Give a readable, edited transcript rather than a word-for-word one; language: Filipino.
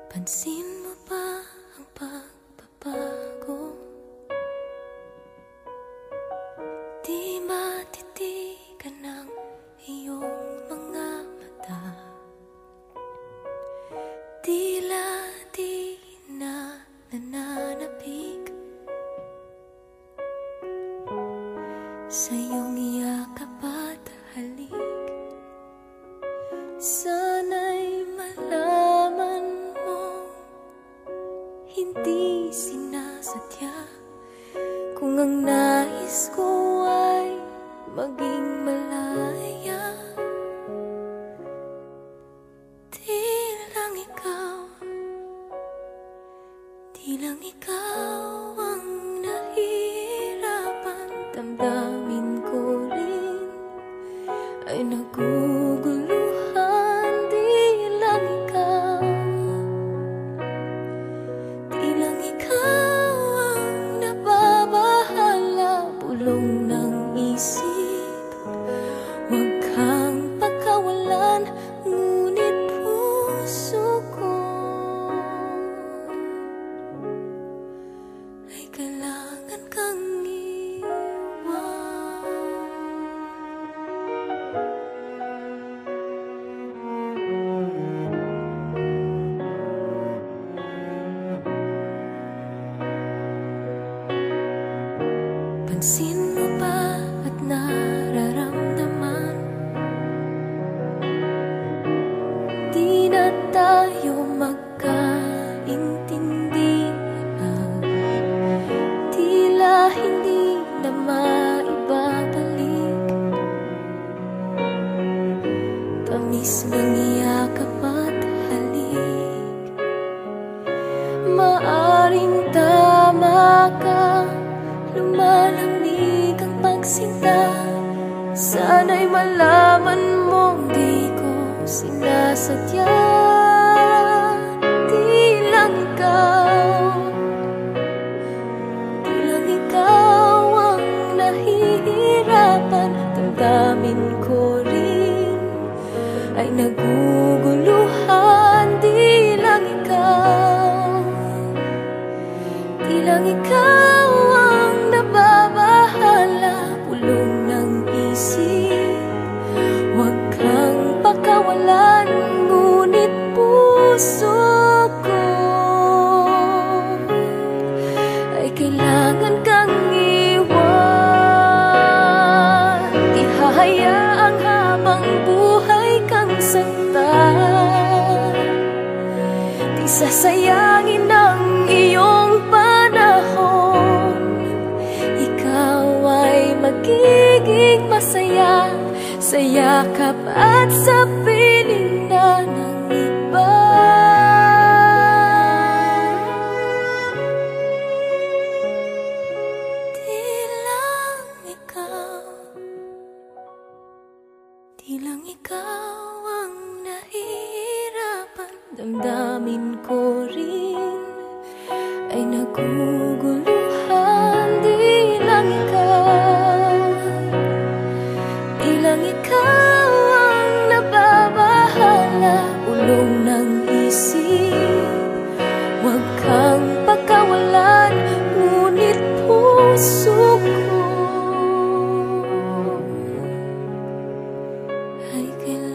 Pansin mo ba ang pagbabago? Di matitigan ng iyong mga mata. Tila di na nananapig sa iyong yakap at halik. Sana'y malaman mo, hindi sinasadya. Kung ang nais ko ay maging malaya, di lang ikaw ang nahihirapan. Damdamin ko rin ay naguguluhan. Di lang ikaw ang nababahala. Bulong ng isip, huwag kang pagkawalan, ngunit puso ko ay kailangan kang iwan. Pansin mo ba at nararamdaman? Di na tayo magkaintindihan. Tila hindi na maibabalik tamis ng yakap at halik. Maaring tama ka, lumalamig ang pagsinta. Sana'y malaman mong di ko sinasadya. Di lang ikaw ang nahihirapan. Damdamin ko rin ay naguguluhan. Di lang ikaw ang nababahala. Bulong ng isip, huwag kang pakawalan, ngunit puso ko ay kailangan kang iwan. Di hahayaang habang buhay kang saktan. Di sasayangin ang iyong panahon. Ikaw ay magiging masaya sa yakap at sa piling na ng iba. Di lang ikaw ang nahihirapan. Damdamin ko rin ay naguguluhan. Di lang ikaw ang nababahala. Ulong ng isip, huwag kang pagkawalan, ngunit puso ko ay kailangan